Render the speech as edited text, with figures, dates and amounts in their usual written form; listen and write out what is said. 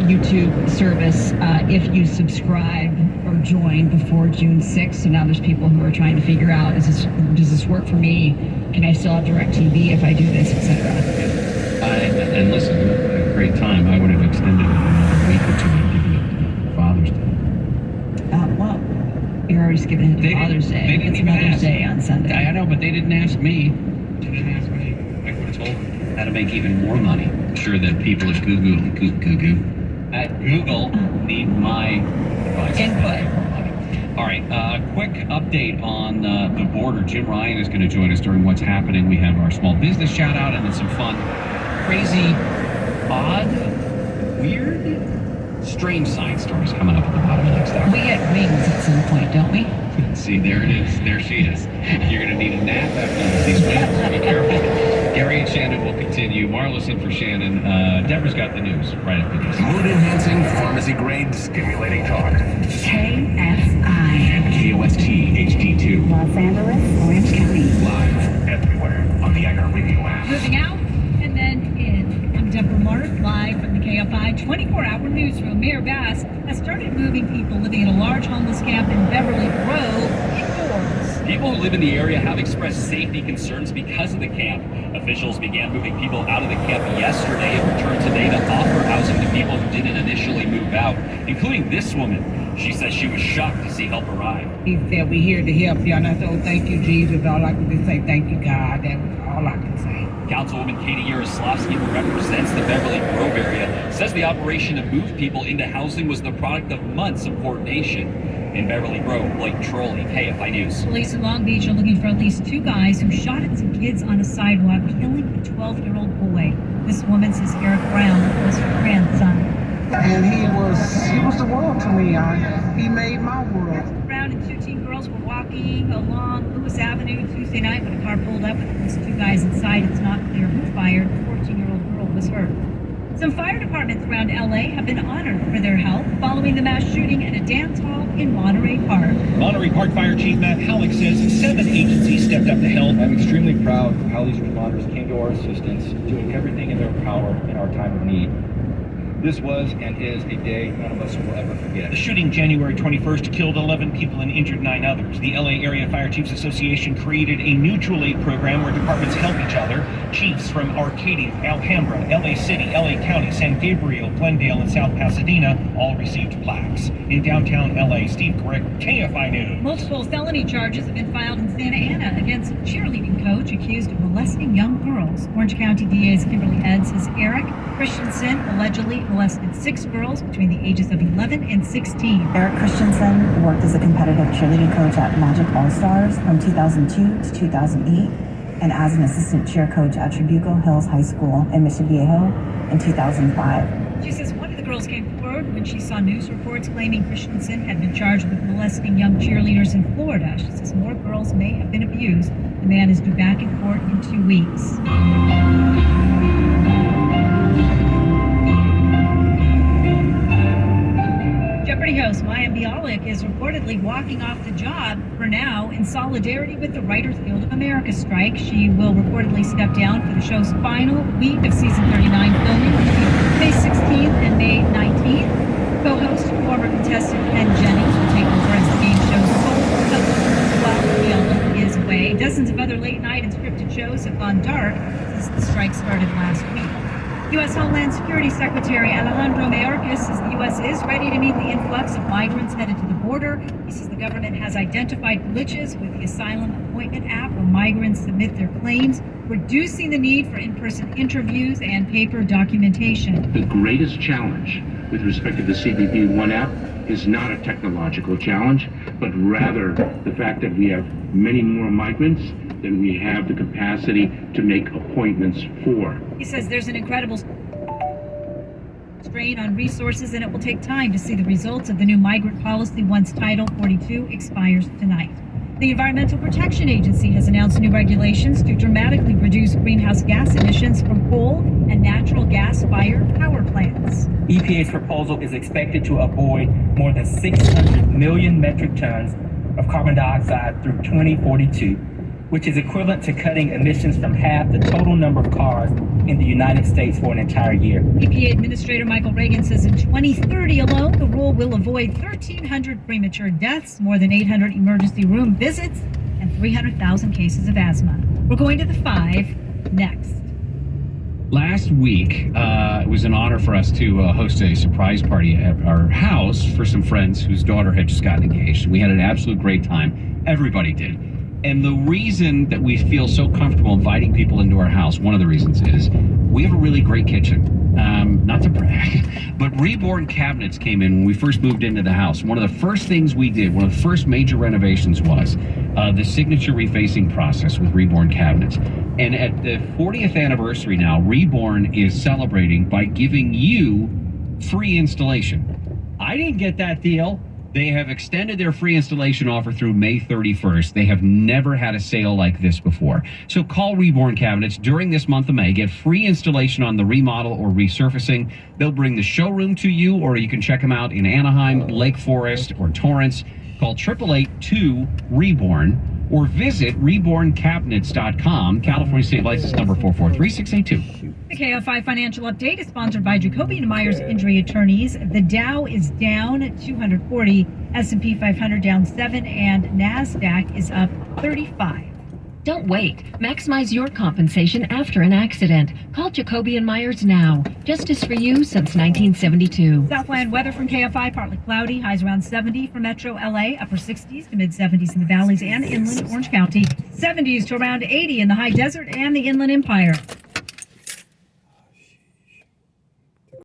YouTube service if you subscribe or join before June 6th. So now there's people who are trying to figure out, does this work for me? Can I still have DirecTV if I do this, etc.? And listen, a great time. I would have extended it another week or two and given it Father's Day. Well, you're already skipping it to Father's Day. They didn't it's even Mother's ask. Day on Sunday. I know, but they didn't ask me. I would have told them how to make even more money. I'm sure that people at Google need my advice. Input. All right, quick update on the border. Jim Ryan is going to join us during What's Happening. We have our small business shout out and then some fun, crazy, odd, weird, strange science stories coming up at the bottom of the next hour. We get wings at some point, don't we? See, there it is. There she is. You're going to need a nap after these wings. Be careful. Gary and Shannon will continue. Marla's in for Shannon. Deborah's got the news right after this. Mood-enhancing, pharmacy-grade, stimulating talk. KFI. And KOST HD2. Los Angeles, Orange County. Live everywhere on the iHeartRadio app. Moving out and then in. I'm Deborah Mark, live from the KFI 24-hour newsroom. Mayor Bass has started moving people living in a large homeless camp in Beverly Grove indoors. People who live in the area have expressed safety concerns because of the camp. Officials began moving people out of the camp yesterday and returned today to offer housing to people who didn't initially move out, including this woman. She says she was shocked to see help arrive. He said, we're here to help you, and I said, oh, thank you, Jesus. All I can just say, thank you, God. That was all I can say. Councilwoman Katie Yaroslavsky, who represents the Beverly Grove area, says the operation to move people into housing was the product of months of coordination. In Beverly Grove, Blake Trolley, KFI News. Police in Long Beach are looking for at least 2 guys who shot at some kids on a sidewalk, killing a 12-year-old boy. This woman says Eric Brown was her grandson. And he was the world to me. He made my world. Brown and 2 teen girls were walking along Lewis Avenue Tuesday night when a car pulled up with at least 2 guys inside. It's not clear who fired. The 14-year-old girl was hurt. Some fire departments around LA have been honored for their help following the mass shooting at a dance hall in Monterey Park. Monterey Park Fire Chief Matt Halleck says 7 agencies stepped up to help. I'm extremely proud of how these responders came to our assistance, doing everything in their power in our time of need. This was and is a day none of us will ever forget. The shooting January 21st killed 11 people and injured 9 others. The LA Area Fire Chiefs Association created a mutual aid program where departments help each other. Chiefs from Arcadia, Alhambra, LA City, LA County, San Gabriel, Glendale, and South Pasadena all received plaques. In downtown LA, Steve Corrick, KFI News. Multiple felony charges have been filed in Santa Ana against a cheerleading coach accused of molesting young girls. Orange County DA's Kimberly Ed says Eric Christensen allegedly molested 6 girls between the ages of 11 and 16. Eric Christensen worked as a competitive cheerleading coach at Magic All-Stars from 2002 to 2008 and as an assistant cheer coach at Tribuco Hills High School in Mission Viejo in 2005. She says one of the girls came forward when she saw news reports claiming Christensen had been charged with molesting young cheerleaders in Florida. She says more girls may have been abused. The man is due back in court in 2 weeks. Jeopardy host Mayim Bialik is reportedly walking off the job for now in solidarity with the Writers Guild of America strike. She will reportedly step down for the show's final week of season 39 filming between May 16th and May 19th. Co-host former contestant Ken Jennings will take over as the game show's sole host while Bialik is away. Dozens of other late night and scripted shows have gone dark since the strike started last week. U.S. Homeland Security Secretary Alejandro Mayorkas says the U.S. is ready to meet the influx of migrants headed to the border. He says the government has identified glitches with the Asylum Appointment app where migrants submit their claims, reducing the need for in-person interviews and paper documentation. The greatest challenge with respect to the CBP One app is not a technological challenge, but rather the fact that we have many more migrants than we have the capacity to make appointments for. He says there's an incredible strain on resources and it will take time to see the results of the new migrant policy once Title 42 expires tonight. The Environmental Protection Agency has announced new regulations to dramatically reduce greenhouse gas emissions from coal and natural gas-fired power plants. EPA's proposal is expected to avoid more than 600 million metric tons of carbon dioxide through 2042, which is equivalent to cutting emissions from half the total number of cars in the United States for an entire year. EPA Administrator Michael Reagan says in 2030 alone, the rule will avoid 1,300 premature deaths, more than 800 emergency room visits, and 300,000 cases of asthma. We're going to the 5 next. Last week, it was an honor for us to host a surprise party at our house for some friends whose daughter had just gotten engaged. We had an absolute great time. Everybody did. And the reason that we feel so comfortable inviting people into our house, one of the reasons is we have a really great kitchen. Not to brag, but Reborn Cabinets came in when we first moved into the house. One of the first things we did, one of the first major renovations was the signature refacing process with Reborn Cabinets. And at the 40th anniversary now, Reborn is celebrating by giving you free installation. I didn't get that deal. They have extended their free installation offer through May 31st. They have never had a sale like this before. So call Reborn Cabinets during this month of May. Get free installation on the remodel or resurfacing. They'll bring the showroom to you, or you can check them out in Anaheim, Lake Forest, or Torrance. Call 888-2-REBORN or visit reborncabinets.com. California State License number 443682. The KFI Financial Update is sponsored by Jacoby & Myers Injury Attorneys. The Dow is down 240, S&P 500 down 7, and NASDAQ is up 35. Don't wait. Maximize your compensation after an accident. Call Jacoby & Myers now. Justice for you since 1972. Southland weather from KFI, partly cloudy, highs around 70 for Metro LA, upper 60s to mid 70s in the valleys and inland Orange County, 70s to around 80 in the high desert and the Inland Empire.